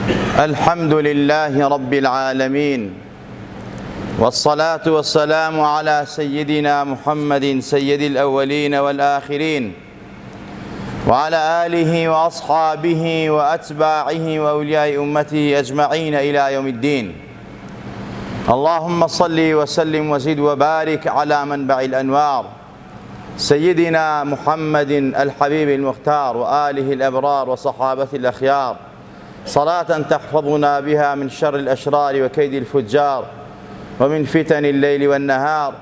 الحمد لله رب العالمين، والصلاة والسلام على سيدنا محمد سيد الأولين والآخرين، وعلى آله وأصحابه وأتباعه وأولياء أمته أجمعين إلى يوم الدين. اللهم صل وسلم وزد وبارك على منبع الأنوار سيدنا محمد الحبيب المختار وآله الأبرار وصحابة الأخيار، صلاة تحفظنا بها من شر الأشرار وكيد الفجار ومن فتن الليل والنهار،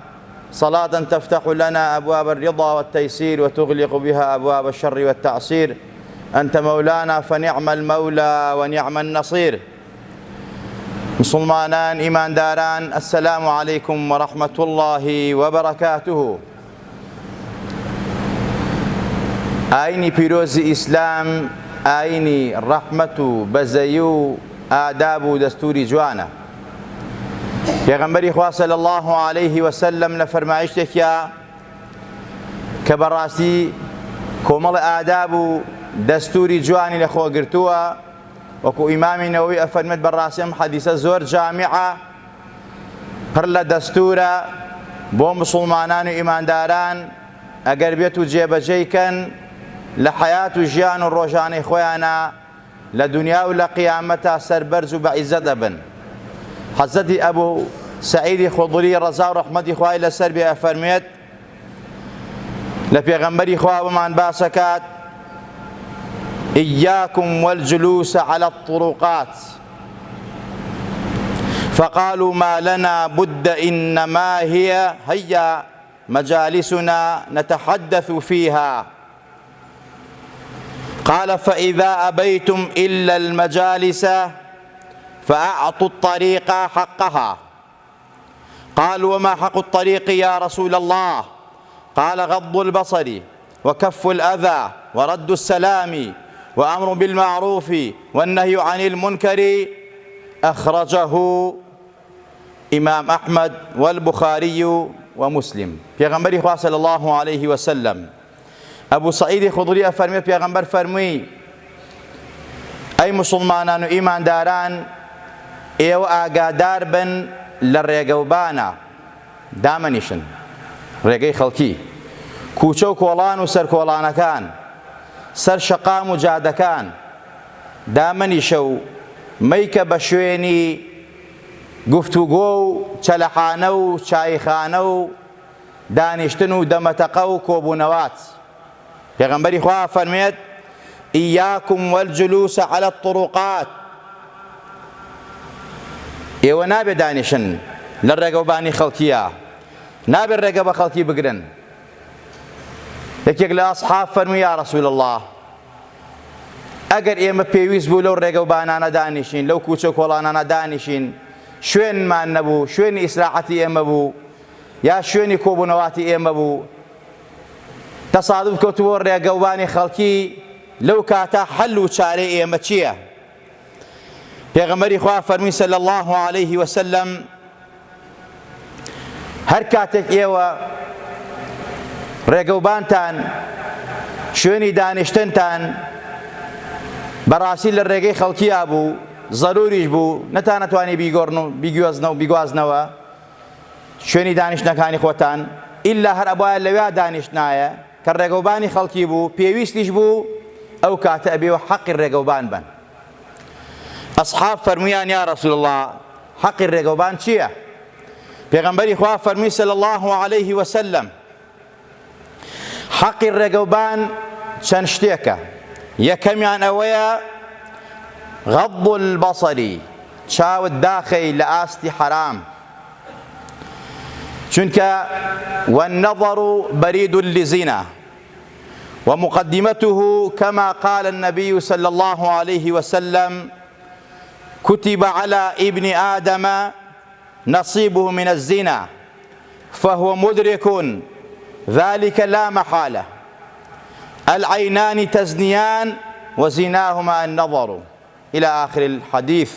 صلاة تفتح لنا أبواب الرضا والتيسير وتغلق بها أبواب الشر والتعسير. أنت مولانا فنعم المولى ونعم النصير. مسلمانان إيمان داران، السلام عليكم ورحمة الله وبركاته. ئاینی پیرۆزی ئیسلام ئاینی ڕەحمەت و بەزەیی و ئاداب و دەستوری جوانە. پێغەمبەری خوا صلی الله علیه وسلم لە فەرمایشتێکیە کە بەڕاستی کۆمەڵی ئاداب و دەستوری جوانی لەخۆ گرتووە، وەکو ئیمامی نەوەوی ئەفەرمێت بەڕاستی ئەم حەدیسە زۆر جامیعە، پڕ لە دەستورە بۆ مسڵمانان و ئیمانداران ئەگەر بێت و جێبەجێیکەن لە حەیات و ژیان و ڕۆژانەی خۆیانە لە دنیا و لە قیامەتە سەربەرز و بەعیزەت دەبن. حەزەتی ئەبوو سەعیدی خوضری ڕەزا و ڕەحمەتی خوای لەسەر بێ ئەفەرمێت لە پێغەمبەری خوا بمان باسەکات: إياكم والجلوس على الطرقات فقالوا ما لنا بد إنما هي مجالسنا نتحدث فيها. قال: فإذا أبيتم إلا المجالس فأعطوا الطريق حقها. قالوا: وما حق الطريق يا رسول الله؟ قال: غض البصر وكف الأذى ورد السلام وأمر بالمعروف والنهي عن المنكر. أخرجه إمام أحمد والبخاري ومسلم. پێغەمبەری خوا صلی الله عليه وسلم ئەبوو سەعیدی خوضری ئەفەرمێت پێغەمبەر فەرمووی: ئەی مسڵمانان و ئیمانداران، ئێوە ئاگادار بن لە ڕێگەوبانە، دامەنیشن ڕێگەی خەڵکی، کووچە و کۆڵان و سەرکۆڵانەکان، سەر شەقام و جادەکان، دامەنیشە و مەیکە بە شوێنی گفتوگۆ و چەلەحانە و چایخانە و دانیشتن و دەمەتەقە و کۆبوونەوات. پێغەمبەری خوا فەرمێت: ئیاکم والجلوس على الطرقات. ئێوە نابێ دانیشن لە ڕێگەوبانی خەڵکیە، نابێ ڕێگە بە خەڵکی بگرن. یەکێک لە ئەسحاب فەرمووی: یا رسول الله، ئەگەر ئێمە پێویست بوو لەو ڕێگەوبانانە دانیشین، لەو کووچە و کۆڵانانە دانیشین، شوێنمان نەبوو، شوێنی ئیسراحەتی ئێمە بوو یا شوێنی کۆبوونەواتی ئێمە بوو، تەسادوف کەوتووە ڕێگەوبانی خەڵکی، لەو کاتە حەل و چارەی ئێمە چییە؟ پێغەمبەری خوا فەرمووی صلی الله عليه وسلم: هەر کاتێک ئێوە ڕێگەوبانتان، شوێنی دانیشتنتان بەڕاستی لە ڕێگەی خەڵکییا بوو، ضروریش بوو، نەتانەتوانی بیگوازنەوە شوێنی دانیشتنەکانی خۆتان، ئیلا هەر ئەبوایە لەوێ دانیشتنایە کە ڕێگەوبانی خەڵکی بوو، پێویستیش بوو، ئەو کاتە ئەبێوە حەقی ڕێگەوبان بن. ئەسحاب فەرموویان: یا رسول الله، حەقی ڕێگەوبان چییە؟ پێغەمبەری خوا فەرمووی صلی الله عليه وسلم: حەقی ڕێگەوبان چەند شتێکە. یەکەمیان ئەوەیە غەض البەصەری، چاوت داخەی لە ئاستی حەرام، چونکە والنظر بريد للزنا ومقدمته كما قال النبي صلى الله عليه وسلم: كتب على ابن آدم نصيبه من الزنا فهو مدرك ذلك لا محالة. العينان تزنيان وزناهما النظر، إلى آخر الحديث.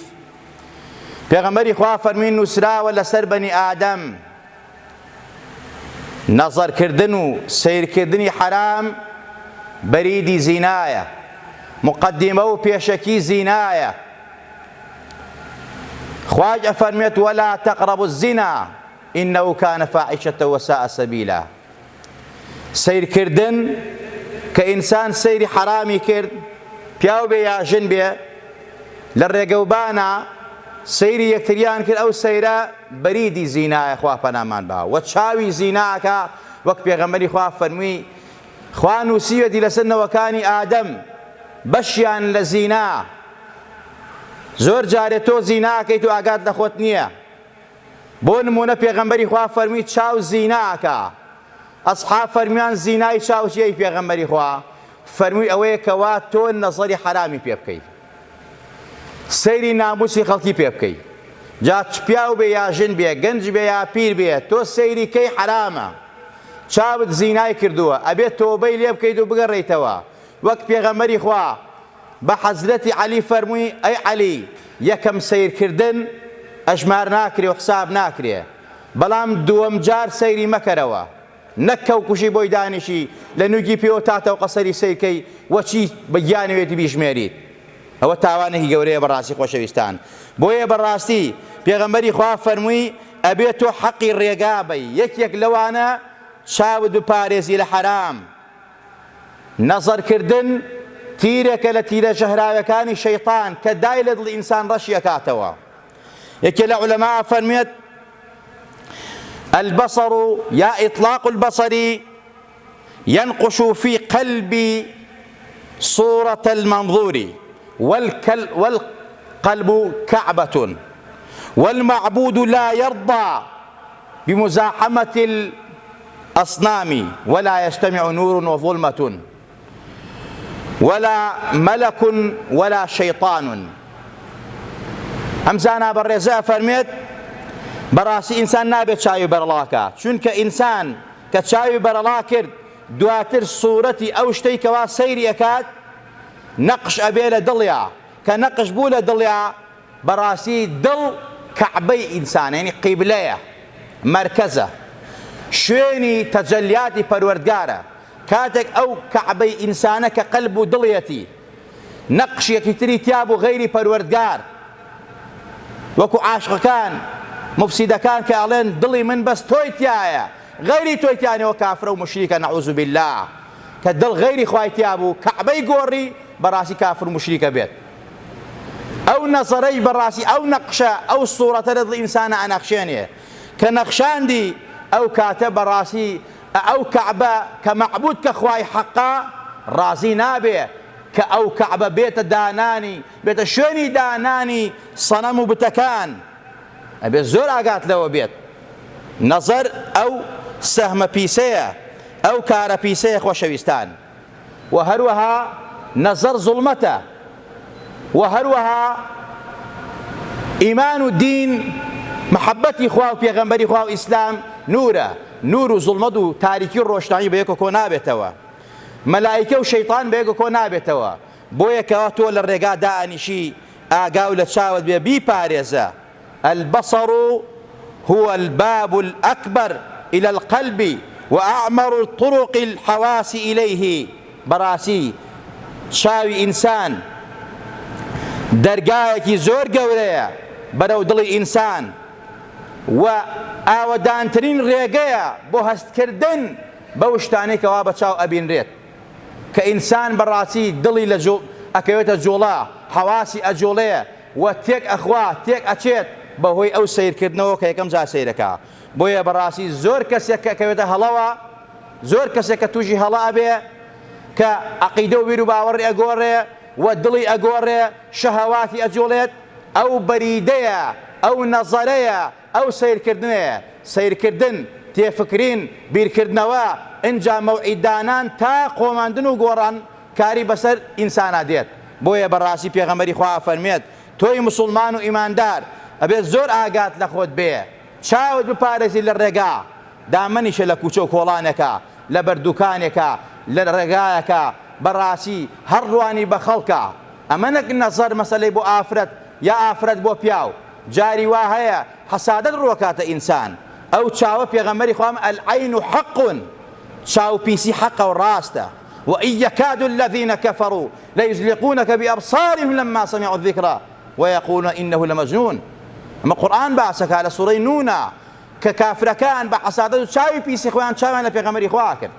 پێغەمبەری خوا فەرمووی: نووسراوە لەسەر بەنی ئادەم نەزەرکردن و سیرکردنی حرام بەریدی زینایە، مقدمە و پێشەکی زینایە. خواج أفرميت ولا تقربوا الزنا إنه كان فاحشة وساء سبيلا. سير كردن كإنسان سير حرامي كرد پیاو بێ یا ژن بێ لە ڕێگەوبانە سەیری یەکتریان کرد ئەو سەیرە بەریدی زینایە خوا پەنامان بە و چاوی زیناکە وەک پێغەمبەری خوا فەرمووی خوا نووسیوەتی لەسەر نەوەکانی ئادەم بەشیان لە زینا. زۆر جارێ تۆ زیناکەیت و ئاگات لە خۆت نییە. بۆ نمونە پێغەمبەری خوا فەرمووی چاو زیناکە. ئەسحاب فەرمویان زینای چاو چیەی پێغەمبەری خوا؟ فەرمووی ئەوەیە کەوا تۆ نەزەری حرامی پێ بکەیت، سەیری ناموسی خەڵکی پێ بکەیت. جا پیاو بێ یا ژن بێ، گەنج بێ یا پیر بێ، تۆ سەیری کەی حرامە، چاوت زینای کردووە، ئەبێت تۆبەی لێ بکەیت و بگەڕێیتەوە. وەک پێغەمبەری خوا بە حەزرەتی عەلی فەرمووی ئەی عەلی یەکەم سەیرکردن ئەژمار ناکرێ و حساب ناکرێ، بەڵام دووەم جار سەیری مەکەرەوە، نەکەو کوشی بۆی دانیشی لە نوگی پێوە تاتەوە قەسەری سەیرکەی وەچی بەگیانەوێتی بیژمێریت. ئەوە تاوانێکی گەورەیە بەڕاستی خۆشەویستان. بۆیە بەڕاستی پێغەمبەری خوا فەرمووی ئەبێت تۆ حەقی ڕێگا بەی، یەکێک لەوانە چاوت بپارێزی لە حرام. نەزەرکردن تیرێکە لە تیرە ژەهراوەکانی شەیطان کە دای لە دڵی ئینسان ڕەشی ئەکاتەوە. یەکێ لە عولەما فەرموێت البصر يا إطلاق البصر ينقش في قلب صورة المنظور والقلب كعبة والمعبود لا يرضى بمزاحمة الأصنام ولا يجتمع نور وظلمة ولا ملك ولا شيطان. ئەمزانە بەڕێزە فەرمێت بەڕاستی ئینسان نابێت چاوی بەرەڵاکە، چونکە ئینسان کە چاوی بەرەڵا کرد دواتر سوورەتی ئەو شتەی کەوا سەیری ئەکات نەقش ئەبێ لە دڵیا، کە نەقش بوو لە دڵیا بەڕاستی دڵ کەعبەی ئینسانە، یعنی قیبلەیە، مەرکەزە، شوێنی تەجەلیاتی پەروەردگارە. کاتێک ئەو کەعبەی ئینسانە کە قەلب و دڵیەتی نەقشێکی تری تیا بوو غەیری پەروەردگار، وەکو عاشقەکان مفسیدەکان کە ئەڵێن دڵی من بەس تۆی تایە، غەیری تۆی تیانەوە کافرە و مشریکە نەعوذ بالله. کە دڵ غەیری خوای تیا بوو کەعبەی گۆڕی بەڕاستی کافر و مشریکە بێت. ئەو نەزەرەی بەڕاستی ئەو نەقشە ئەو سوورەتە لە دڵی ئینسانە ئەنەخشێنێ کە نەخشاندی ئەو کاتە بەڕاستی ئەو کەعبە کە مەعبود کە خوای حەقا ڕازی نابێ کە ئەو کەعبە بێتە دانانی، بێتە شوێنی دانانی سەنەم و بتەکان. ئەبێت زۆر ئاگات لەوە بێت. نەزەر ئەو سەهمە پیسەیە، ئەو کارە پیسەیە خۆشەویستان. و هەروەها نەزەر زوڵمەتە، و هەروەها ئیمان و دین محەبەتی خوا و پێغەمبەری خوا و ئیسلام نورە. نور و زوڵمەت و تاریکی و ڕۆشنایی بە یەکە کۆ نابێتەوە، مەلایکە و شەیطان بە یەکە کۆ نابێتەوە. بۆیە کەوا تۆ لە ڕێگا دائەنیشی ئاگاو لە چاوت بێ بیپارێزە. البصر هو الباب الأكبر إلى القلب وأعمر طرق الحواس إليه. بەڕاستی چاوی ئینسان دەرگایەکی زۆر گەورەیە بەرەو دڵی ئینسان و ئاوەدانترین ڕێگەیە بۆ هەستکردن بەو شتانەی کەوا بە چاو ئەبینرێت. کە ئینسان بەڕاستی دڵی لە ئەکەوێتە جوڵا، حەواسی ئەجوڵەیە و تێک ئەخوا تێک ئەچێت بەهۆی ئەو سیرکردنەوە کە یەکەم جار سیرەکە. بۆیە بەڕاستی زۆر کەسێک کە ئەکەوێتە هەڵەوە، زۆر کەسێک کە تووشی هەڵە ئەبێ کە عەقیدە و بیر و باوەڕی ئەگۆڕێ و دڵی ئەگۆڕێ، شەهەواتی ئەجوڵێت، ئەو بەریدەیە، ئەو نەزەرەیە، ئەو سیرکردنەیە. سیرکردن، تێفکرین، بیرکردنەوە، ئینجا مەوعیددانان تا قۆماندن و گۆڕان کاری بەسەر ئینسانە دێت. بۆیە بەڕاستی پێغەمبەری خوا فەرمێت تۆی موسڵمان و ئیماندار ئەبێت زۆر ئاگات لە خۆت بێ، چاوت بپارێزی لە ڕێگا، دامەنیشە لە کوچە و کۆڵانێکە، لە بەردووکانێکە، لە ڕێگایەکە، بەڕاستی هەر ڕوانی بە خەڵکە. ئەمە نەک نەزەر مەسەلەی بۆ ئافرەت یا ئافرەت بۆ پیاو، جاری وا هەیە حەسادەت ڕوەکاتە ئینسان. ئەو چاوە پێغەمبەری خوام العین حق، چاو پیسی حەقە و ڕاستە. وإن يكاد الذين كفروا ليزلقونك بأبصارهم لما سمعوا الذكر ويقولون إنه لمجنون. ئەمە قورئان باسەکە لە سوورەی نونە کە کافرەکان بە حەسادەت و چاوی پیسی خۆیان چاویان لە پێغەمبەری خوا کرد.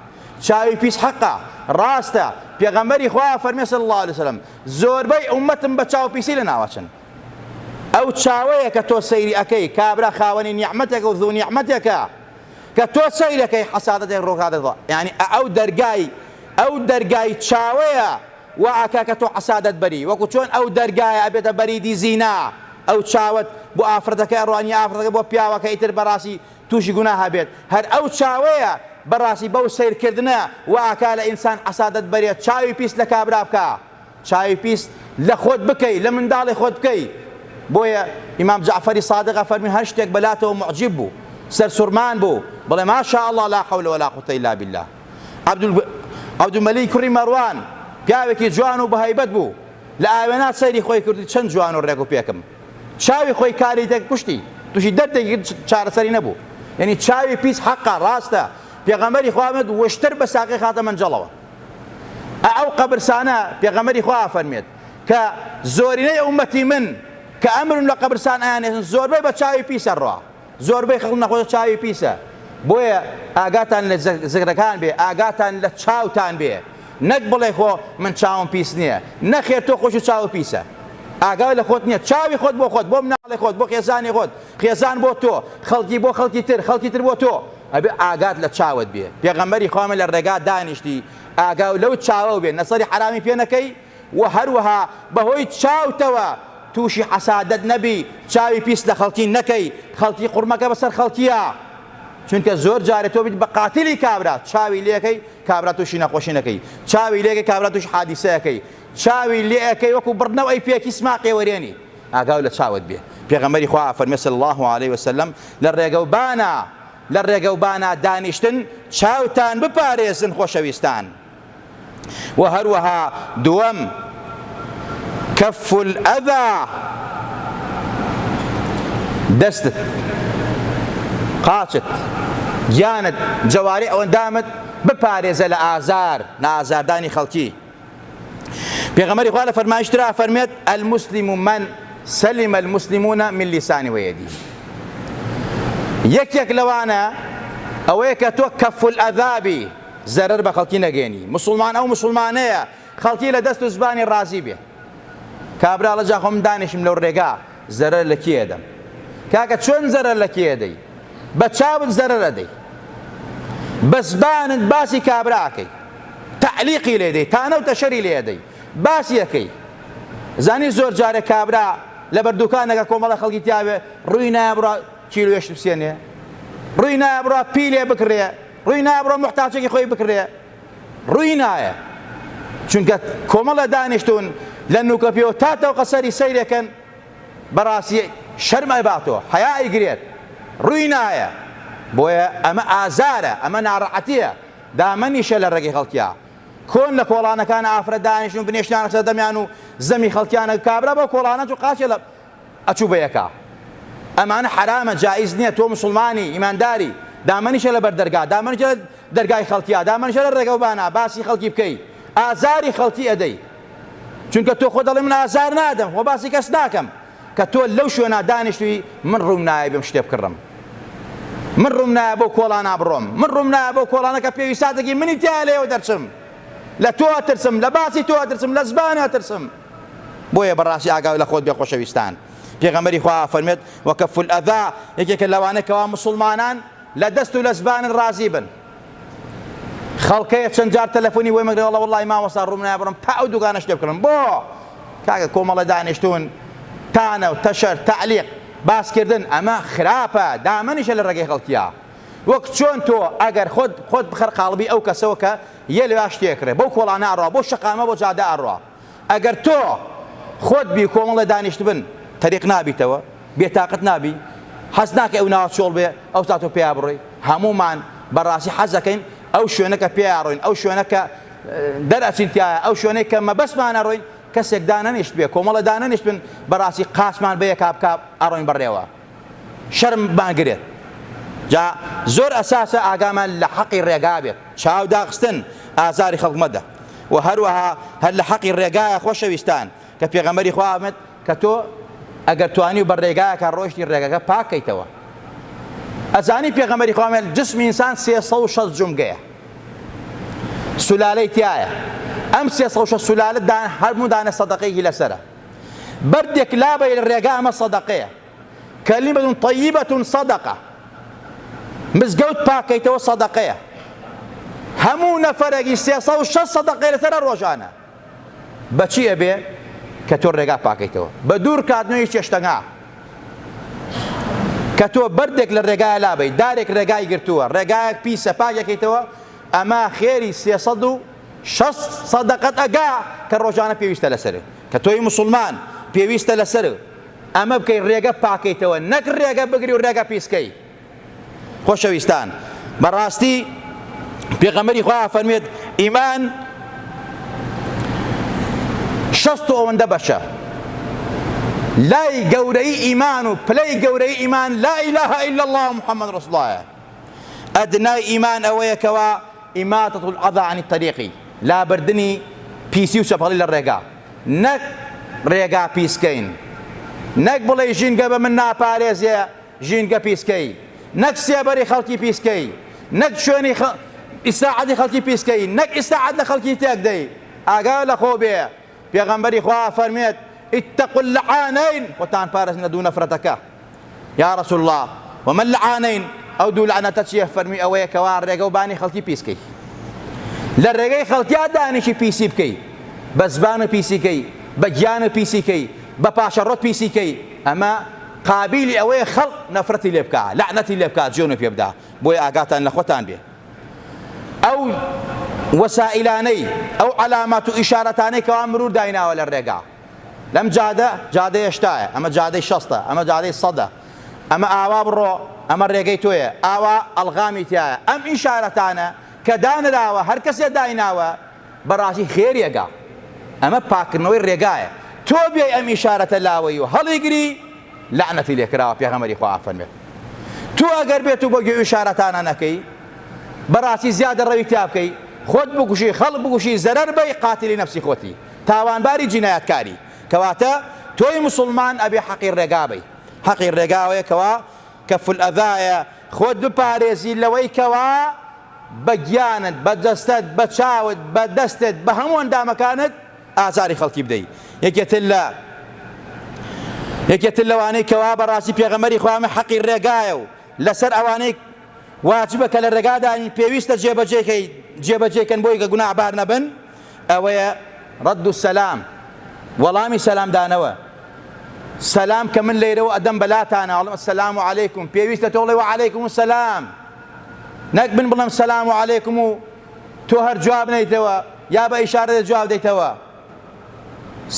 چاوی پیس حەقە، ڕاستە. پێغەمبەری خوا فەرمێ صلی الله علیه وسلم زۆربەی ئومەتم بە چاو پیسی لە ناوەچن. ئەو چاوەیە کە تۆ سەیری ئەەکەی کابرا خاوەنی نیعمەتێکە و ذو نیعمەتێکە کە تۆ سەیرەکەی حەسادەتێک ڕووکاتەوە. یعنی ئەو دەرگای چاوەیە وا ئاکا کە تۆ حەسادەت بەری، وەکو چۆن ئەو دەرگایە ئەبێتە بەریدی زینا. ئەو چاوت بۆ ئافرەتەکە ئەڕوانی ئافرەتەکە بۆ پیاوەکە ئیتر بەڕاستی تووشی گوناها بێت. هەر ئەو چاوەیە بەڕاستی بەو سیرکردنە وا ئاکا لە ئینسان حەسادەت بەرێت. چاوی پیس لە کابرا بکە، چاوی پیس لە خۆت بکەی، لە منداڵی خۆت بکەی. بۆیە ئیمام جعفەری سادق فەرمی هەر شتێک بەلاتەوە معجب بوو، سەرسوورمان بوو، بڵێ ماشاء الله لا حول ولا قوة إلا بالله. عەبدولمەلیک کوڕی مەڕوان پیاوێکی جوان و بەهەیبەت بوو، لە ئاوێنات سەیری خۆی کردی چەند جوان و ڕێک و پێکم. چاوی خۆی کاری تێک کوشتی، تووشی دەردێکی چارەسەری نەبوو. یعنی چاوی پیس حەقە، ڕاستە. پێغەمبەری خوا فەرمێت وشتر بە ساقی خاتە منجەڵەوە. ئەو قەبرسانە پێغەمبەری خوا فەرمێت کە زۆرینەی ئومەتی من کە ئەمرن لە قەبرستان ئایانێتن زۆربەی بە چاوی پیسە ڕوا، زۆربەی خەڵک نەخۆش چاوی پیسە. بۆیە ئاگاتان لە زگرەکان بێ، ئاگاتان لە چاوتان بێ. نەک بڵێ خۆ من چاوم پیس نییە، نەخێر تۆ خۆش و چاو پیسە. ئاگای لە خۆت نییە، چاوی خۆت بۆ خۆت، بۆ مناڵی خۆت، بۆ خێزانی خۆت، خێزان بۆ تۆ، خەڵکی بۆ خەڵکی تر، خەڵکی تر بۆ تۆ. ئەبێ ئاگات لە چاوت بێ. پێغەمبەری خوا لە ڕێگا دانیشتی ئاگا لەو چاوە بێ، نەسەری حرامی پێ نەکەی و هەروەها بەهۆی چاوتەوە تووشی حەسادەت نەبی، چاوی پیس لە خەڵکی نەکەی، خەڵکی قورمەکە بەسەر خەڵکیە. چونکە زۆر جارێ تۆ بیت بە قاتیلی کابرا، چاوی لێەکەی کابرا تووشی نەخۆشی نەکەی، چاوی لێەکەی کابرا تووشی حادیسەیەکەی، چاوی لێەکەی وەکو بڕنەوەی پێکی سماقی وەرێنی. ئاگاو لە چاوت بێ. پێغەمبەری خوا فەرمێ صلی الله علیه وسلم لە ڕێگەوبانە دانیشتن چاوتان بپارێزن خۆشەویستان. و هەروەها دووەم کەف الئەذا، دەستت، قاچت، گیانت، جەواری ئەوەندامت بپارێزە لە ئازار، لە ئازاردانی خەڵکی. پێغەمبەری خوا لە فەرمایشترا فەرمێت المسلم من سلم المسلمون من لسانی ويدی. یەکێک لەوانە ئەوەیە کە تۆ کەف الئەذابی، زەرەر بە خەڵکی نەگەێنی. مسلمان ئەو مسلمانەیە خەڵکی لە دەست و زبانی ڕازی بێ. کابرا لە جا خۆم دانیشم لەو ڕێگا زەرەر لە کێ دەم؟ کاکە چۆن زەرەر لە کێ دەی؟ بە چاوت زەرەر ئەدەی، بە زبانت باسی کابراکەی، تەعلیقی لێ دەی، تانە و تەشەری لێ دەی، باسی ئەەکەی. زانی زۆر جارێک کابرا لە بەردووکانێکە کۆمەڵە خەڵکی تیاوێ ڕووی نایە بڕوا کیلۆیەشت بسێنێ، ڕووی نایە بڕوا پیلێ بکڕێ، ڕووی نایە بڕوا موحتاجێکی خۆی بکڕێ، ڕووی نایە. چونکە کۆمەڵە دانیشتون لە نوکە پێوە تاتەوە قەسەری سەیرەکەن، بەڕاستی شەرمە باتەوە، حەیای گرێت، ڕووی نایە. بۆیە ئەمە ئازارە، ئەمە ناڕەحەتیە، دامەنیشە لە ڕێگەی خەڵکیە. کۆن لە کۆڵانەکان ئافرەت دانیشتون بنێشتیانە سەر دەمیان و زەمی خەڵکیانە کابرا بۆ کۆڵانە و قاچێ لە ئەچوو بەیەکە. ئەمانە حرامە، جائز نییە. تۆ مسلمانی ئیمانداری دامەنیشە لە بەردەرگا، دامەنیشە لە دەرگای خەڵکیە، دامەنیشە لە ڕێگەوبانە، باسی خەڵکی بکەی، ئازاری خەڵکی ئەدەی. چونکە تۆ خۆ دەڵێ من ئازار نادەم و باسی کەس ناکەم، کە تۆ لەو شوێنە دانیشتووی من ڕووم نایە بێم شتێ بکڕم، من ڕووم نایە بۆ کۆڵانە بڕۆم، من ڕووم نایە بۆ کۆڵانە کە پێویستاتێکی منی تیا لێوە دەرچم، لە تۆ ئەترسم، لە باسی تۆ ئەترسم، لە زبانی ئەترسم. بۆیە بەڕاستی ئاگاو لە خۆت بێ خۆشەویستان. پێغەمبەری خوا فەرمێت وەکەف الئەذا، یەکێکە لەوانە کەوا مسلمانان لە دەست و لە زبانن ڕازی بن. خەڵکەیە چەند جار تەلەفۆنی وەی مەگرێ وەڵڵا وەڵڵای مامۆستا ڕووم نایە بڕۆم تا ئەو دوکانە شتێ بکڕم. بۆ کاکە کۆمەڵە دانیشتون تانە و تەشەر تەعلیق باسکردن ئەمە خراپە، دامەنیشە لە ڕێگەی خەڵکیە. وەک چۆن تۆ ئەگەر خۆت بخەر قاڵبی ئەو کەسەوە کە یە لێوا شتێکرێ، بۆ کۆڵانە ئەڕوا، بۆ شەقامە، بۆ جادە ئەڕوا. ئەگەر تۆ خۆت بی کۆمەڵە دانیشت بن تەریق نابیتەوە، بێتاقت نابی، حەز ناکە ئەو ناوە چۆڵ بێ، ئەو تا تۆ پێیا بڕۆی. هەمومان بەڕاستی حەز دەکەین ئەو شوێنەکە پێیا ڕۆین، ئەو شوێنەکە دەرئەچین تایە، ئەو شوێنەی کە مەبەسمانە ڕۆین، کەسێک دانەنیشت بێ، کۆمەڵە دانەنیشت بن، بەڕاستی قاسمان بەیە کابکاب ئەڕۆین بەڕێوە، شەرممان گرێت. جا زۆر ئەساسە ئاگامان لە حەقی ڕێگا بێت، چاو داخستن ئازاری خەڵک مەدە. و هەروەها هەر لە حەقی ڕێگایە خۆشەویستان کە پێغەمبەری خوا فەرمێت کە تۆ ئەگەر توانی و بە ڕێگایەکە ڕۆیشتی ڕێگەکە پاکەیتەوە. ئەزانی پێغەمبەری خوا فەرمێت جسمی ئینسان 360 جومگەیە، سولالەی تایە. ئەم 360 سولالە هەرموو دانە سەدەقەیەکی لەسەرە. بەردێک لابەی لە ڕێگا ئەمە سەدەقەیە. کەلیمەتون طەیبەتون سەدەقە. مزگەوت پاکەیتەوە سەدەقەیە. هەموو نەفەرێکی 360 سەدەقەی لەسەرە ڕۆژانە. بەچی ئەبێ؟ کە تۆ ڕێگا پاکەیتەوە بە دوور کاتنەوەی چێشتەنگا. کە تۆ بەردێک لە ڕێگایە لابەی، دارێک ڕێگای گرتووە، ڕێگایەک پیسە پاکەکەیتەوە، ئەمە خێری 360 سەدەقەت ئەگا کە ڕۆژانە پێویستە لەسەر. کە تۆی موسڵمان پێویستە لەسەر ئەمە بکەی ڕێگە پاکەیتەوە، نەک ڕێگە بگری و ڕێگە پیسکەی. خۆشەویستان، بەڕاستی پێغەمبەری خوا فەرمێت ئیمان 60 ئەوەندە بەشە. لای گەورەی ئیمان و پلەی گەورەی ئیمان لا ئیلاهە ئیلا الله محەممەد ڕەسوڵ اللهە. ئەدنای ئیمان ئەوەیەکەوە ئیماتەة الئەذى عن الطەریق، لابردنی پیسی و چەپەڵی لە ڕێگا، نەک ڕێگا پیسکەین، نەک بڵێ ژینگە بە من ناپارێزێ ژینگە پیسکەی، نەک سێبەری خەڵکی پیسکەی، نەک شوێنی ئیساعەتی خەڵکی پیسکەی، نەک ئیساعەت لە خەڵکی تێک دەی. ئاگا لە خۆ بێ. پێغەمبەری خوا فەرمێت اتقوا اللعانين، خۆتان پارێزنە دوو نەفرەتەکە. یا رەسوڵ الله ومە اللعانین؟ ئەو دوو لەعنەتە چییە؟ فەرمی ئەوەیە کەوا ڕێگە و بانی خەڵکی پیسکەی، لە ڕێگەی خەڵکیا دانیشی پیسی بکەی، بە زبانە پیسیکەی، بە گیانە پیسیکەی، بە پاشەڕۆت پیسیکەی، ئەمە قابیلی ئەوەیە خەڵق نەفرەتی لێ بکات، لەعنەتی لێ بکات، جۆنە پێ بدا. بۆیە ئاگاتان لە خۆتان بێ. ئەو وەسائلانەی، ئەو عەلامات و ئیشارەتانەی کەوا مرور دایناوە لە ڕێگا، لەم جادەی هێشتایە، ئەمە جادەی 60، ئەمە جادەی 100، ئەمە ئاوا بڕۆ، ئەمە ڕێگەی تۆیە، ئاوا ئەڵغامی تایە. ئەم ئیشارەتانە کە دانراوە هەر کەسێ دایناوە بەڕاستی خێریەگا، ئەمە پاکردنەوەی ڕێگایە. تۆ بێی ئەم ئیشارەتە لاوەی و هەڵیگری لەعنەتی لێکراوە. پێغەمبەری خوا فەرمێت تۆ ئەگەر بێت و بۆ گوێ ئیشارەتانە نەکەی، بەڕاستی زیادە ڕەوی تا بکەی، خۆت بکوشی، خەڵک بکوشی، زەرەر بەی، قاتیلی نەفسی خۆتی، تاوانباری جینایەتکاری. کەواتە تۆی موسڵمان ئەبێ حەقی ڕێگا بی. حەقی ڕێگاوەیە کەوا کەف الئەذایە، خۆت بپارێزی لەوەی کەوا بە گیانت، بە دەستت، بە چاوت، بە دەستت، بە هەموو ئەندامەکانت ئازاری خەڵکی بدەی. یەکێتر لەوانەی کەوا بەڕاستی پێغەمبەری خوا حەقی ڕێگایە و لەسەر ئەوانەی واجبە کە لە ڕێگادانی پێویستە جێبەجێکەن بۆی کە گوناحبار نەبن، ئەوەیە ڕەد السەلام، وەڵامی سەلامدانەوە. سەلام کە من لێرەوە ئەدەم بەلاتانە، ئەڵێم ئەسەلام عەلەیکم، پێویستە تۆ بڵێ وعەلەیکم السەلام، نەک من بڵێم سەلام عەلەیکم و تۆ هەر جواب نەیتەوە یا بە ئیشارە جواب دەیتەوە.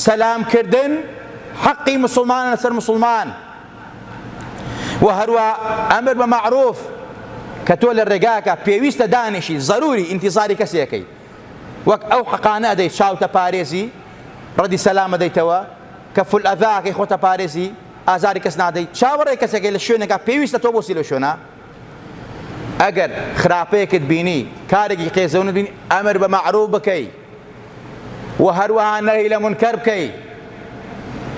سەلامکردن حەقی موسڵمانە لەسەر موسڵمان. و هەروە ئەمر بە مەعروف، کە تۆ لە ڕێگاکە پێویستە دانیشی، ضروری ئینتیزاری کەسێکەی، وەک ئەو حەقانە ئەدەیت، چاوتە پارێزی، ڕەدی سەلامە دەیتەوە، کەف الئەذاکەی خۆتە پارێزی، ئازاری کەس نادەیت. چاوەڕێی کەسێکی لە شوێنێکە پێویستە تۆ بۆسی لە شوێنە. ئەگەر خراپەیەکت بینی، کارێکی قێزەونت بینی، ئەمر بە مەعروف بکەی و هەروەها نەهی لە منکەر بکەی،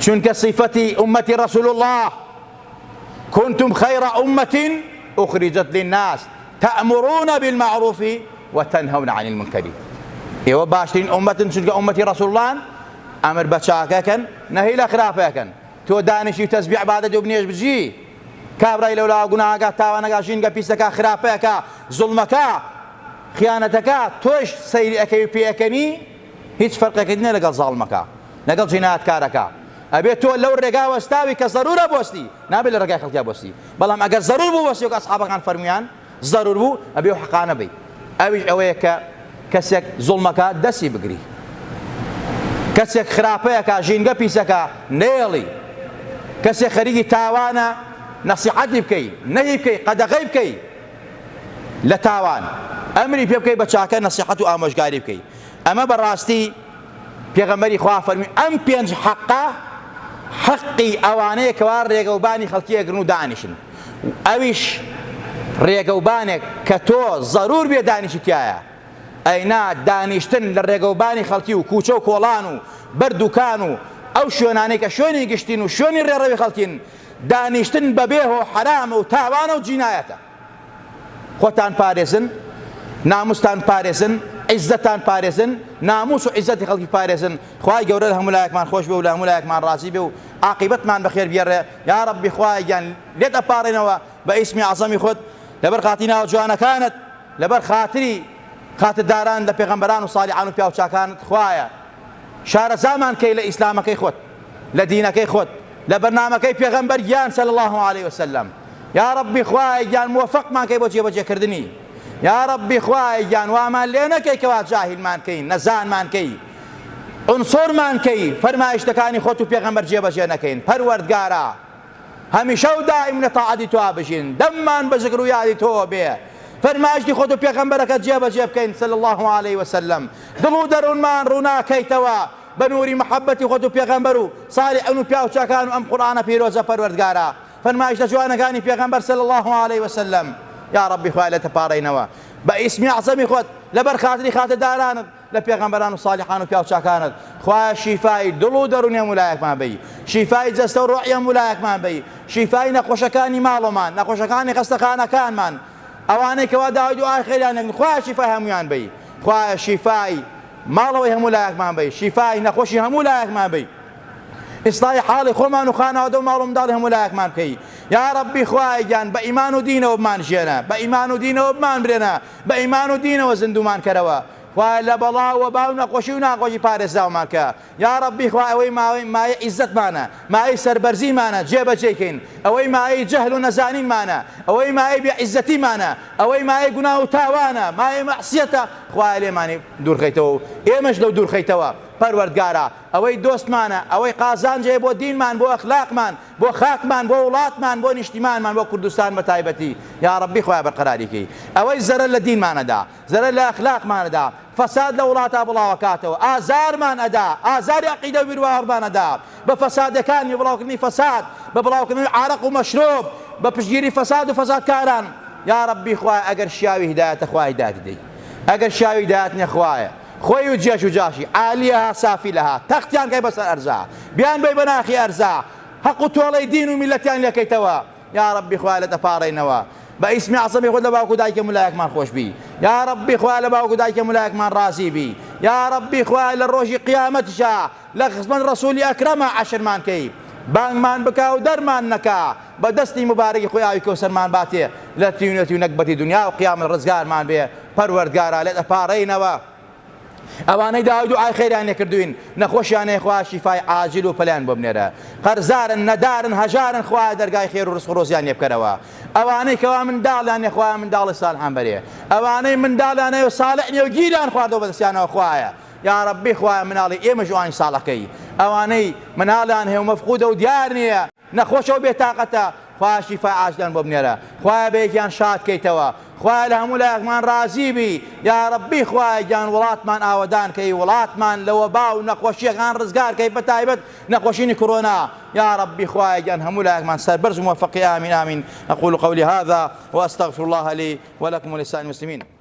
چونکە صیفەتی ئومەتی ڕەسوڵ الله كنتم خير أمة أخرجت للناس تأمرون بالمعروف وتنهون عن المنكر. ئێوە باشترین ئومەتن، چونکە ئومەتی ڕەسوڵ الله ئەمر بە چاکەکەن، نەهی لە خراپەکەن. تۆ دانیشی تەسبیح عیبادەت و بنێژ بژی، کابرای لەولا گوناهەکە، تاوانەکە، ژینگە پیسەکە، خراپەکە، زوڵمەکە، خیانەتەکە، تۆش سەیری ئەەکەی و پێەکەنی، هیچ فەرقێکت نییە لەگەڵ زاڵمەکە، لەگەڵ جینایەتکارەکە. ئەبێت تۆ لەو ڕێگا وەستاوی کە زەرورە بۆستی، نابێت لە ڕێگای خەڵکیا بۆستی. بەڵام ئەگەر زەرور بوو وەستی، وەک ئەسحابەکان فەرمویان زەرور بوو، ئەبێ و حەقانە بی. ئەویش ئەوەیە کە کەسێک زوڵمەکە دەستی بگری، کەسێک خراپەیەکە، ژینگە پیسەکە نێڵی، کەسێک خەریکی تاوانە نەسیحەتی بکەی، نەهی بکەی، قەدەغەی بکەی لە تاوان، ئەمری پێ بکەی بە چاکە، نەسیحەت و ئامۆژگاری بکەی. ئەمە بەڕاستی پێغەمبەری خوا فەرمی ئەم پێنج حەقە حەقی ئەوانەیە کەوا ڕێگەوبانی خەڵکی ئەگرن و دانیشن. ئەویش ڕێگەوبانێک کە تۆ زەرور بێ دانیشی تایە، ئەینا دانیشتن لە ڕێگەوبانی خەڵکی و کوچە و کۆڵان و بەردووکان و ئەو شوێنانەی کە شوێنی گشتین و شوێنی ڕێڕەوی خەڵکین دانیشتن بەبێهۆ حرامە و تاوانە و جینایەتە. خۆتان پارێزن، ناموستان پارێزن، عیزەتان پارێزن، ناموس و عیزەتی خەڵکی پارێزن. خوای گەورە لە هەموو لایەکمان خۆش بێ و لە هەموو لایەکمان ڕازی بێ و عاقبەتمان بەخێر بێڕێ. یا ڕەبی خوای گیان لێت ئەپارێنەوە بە ئیسمی عەزەمی خۆت لەبەر خاتی ناو جوانەکانت، لەبەر خاتری خاترداران لە پێغەمبەران و سالیحان و پیاوچاکانت. خوایە شارەزامان کەی لە ئیسلامەکەی خۆت، لە دینەکەی خۆت، لە بەرنامەکەی پێغەمبەر گیان صلی الله عليه وسلم. یا ڕەبی خوای گیان موفقمان کەی بۆ جێبەجێکردنی. یا ڕەبی خوای گیان وامان لێ نەکەی کەوا جاهیلمان کەین، نەزانمان کەی، عنسۆرمان کەی، فەرمایشتەکانی خۆت و پێغەمبەر جێبەجێ نەکەین. پەروەردگارە هەمیشە و دائیم لە تاعەتی تۆ بژین، دەممان بە ذکر و یادی تۆ بێ، فەرمایشتی خۆت و پێغەمبەرەکەت جێبەجێ بکەین صلی الله عليه وسلم. دڵ و دەروونمان ڕووناکەیتەوە بە نووری محەبەتی خۆت و پێغەمبەر و سالیحین و پیاوچاکان و ئەم قورئانە پیرۆزە. پەروەردگارە فەرمایشتە جوانەکانی پێغەمبەر صلی الله عليه وسلم. یا ڕەبی خوای لە تەپاڕێنەوە بە ئیسمی عەزەمی خۆت لەبەر خاتری خاتردارانت لە پێغەمبەران و سالیحان و پیاوچاکانت. خوایە شیفای دڵ و دەروونی هەموو لایەکمان بەی، شیفای جەستە و ڕۆحی هەموو لایەکمان بەی، شیفای نەخۆشەکانی ماڵۆمان، نەخۆشەکانی خەستەخانەکانمان، ئەوانەی کەوا داوای دوعای خێریان نەکەن. خوایە شیفای هەمویان بەی، خوایە شیفای ماڵەوەی هەموو لایەکمان بەی، شیفای نەخۆشی هەموو لایەکمان بەی، ئیسلاحی حاڵی خۆمان و خانەوادە و ماڵ و منداڵی هەموو لایەکمان بکەی. یا ڕەبی خوای گیان بە ئیمان و دینەوە بمانژێنە، بە ئیمان و دینەوە بمان برێنە، بە ئیمان و دینەوە زیندومان کەرەوە. خوای لە بەڵاو و باو نەخۆشی و ناخۆشی پارێزراومان کە. یا ڕەبی خوای ئەوەی مایە عیزەتمانە، مایەی سەربەرزیمانە جێبەجێکەین، ئەوەی مایەی جەهل و نەزانینمانە، ئەوەی مایەی بێعیزەتیمانە، ئەوەی مایەی گوناه و تاوانە، مایەی مەعسیەتە. خوای لێمانی دوورخەیتەوە و ئێمەش لەو دوورخەیتەوە. پەروەردگارە ئەوەی دۆستمانە، ئەوەی قازانجێ بۆ دینمان، بۆ ئەخلاقمان، بۆ خاکمان، بۆ وڵاتمان، بۆ نیشتیمانمان، بۆ کوردستان بە تایبەتی. یا ڕەبی خوای بەرقەراریکەی. ئەوەی زەرەر لە دینمانەدا، زەرەر لە ئەخلاقمانەدا، فەساد لە وڵاتە بڵاوەکاتەوە، ئازارمان ئەدا، ئازاری عەقیدە و بیرواهەڵمان ئەدا بە فەسادەکانی بڵاوکردنی فەساد، بە بڵاوکردنی عارەق و مەشرۆب، بە پشتگیری فەساد و فەسادکاران. یا ڕەبی خوای ئەگەر شیاوی هیدایەتە خوای هیدایەتی دەی، ئەگەر شیاوی هیدایەت نییە خوایە خۆی و جێش و جاشی عالیەها سافی لەها تەختیان کەی بەسەر ئەرزا، بیان بێ بە ناخی ئەرزا، حەق و تۆڵەی دین و میلەتیان لێکەیتەوە. یا ڕەبی خوای لە دەپاڕێنەوە بە ئیسمی عەزەمی خۆت لە باوکو دایکە مولایەکمان خۆش بی. یا ڕەبی خوای لە باوکو دایکە مولایەکمان ڕازی بی. یا ڕەبی خوای لە ڕۆژی قیامەتیشا لە خزمەت ڕەسوولی ئەکرەمە عەشرمان کەی، بانگمان بکا و دەرمان نەکا، بە دەستی مبارەکی خۆی ئاوی کەوسەرمان باتێ لە تینوێتی و نەکبەتی دنیا و قیامەت ڕزگارمان بێ. پەروەردگارە لێت ئەپاڕێینەوە ئەوانەی داوای دوعای خێریان لێکردوین، نەخۆشیانەی خوا شیفای عاجل و پەلیان بۆ بنێرە، قەرزارن نەدارن هەژارن خوا دەرگای خێر و ڕزق و ڕۆزیان لێ بکەرەوە. ئەوانەی کەوا منداڵیان نێ خوا منداڵی ساڵحان بەرێ، ئەوانەی منداڵیانەیە و ساڵح نیە و گیریان خواردەوە بەدەستیانەوە خوایە. یا ڕەبی خوایە مناڵی ئێمە جوانی ساڵەکەی، ئەوانەی مناڵیان هەیە و مەفقودە و دیار نییە، نەخۆشە و بێتاقەتە، خوا شیفای عاجلیان بۆ بنێرە، خوایە بەیەکیان شاد کەیتەوە، خوای لە هەموو لایەکمان ڕازی بی. یا ڕەبی خوای گیان وڵاتمان ئاوەدان کەی، وڵاتمان لە وەبا و نەخۆشیەکان ڕزگار کەی، بەتایبەت نەخۆشینی کۆرۆنا. یا ڕەبی خوای گیان هەموو لایەکمان سەربەرز و موفقی. آمین آمین. أقول قولي هذا وأستغفر الله لي ولكم ولسائر المسلمين.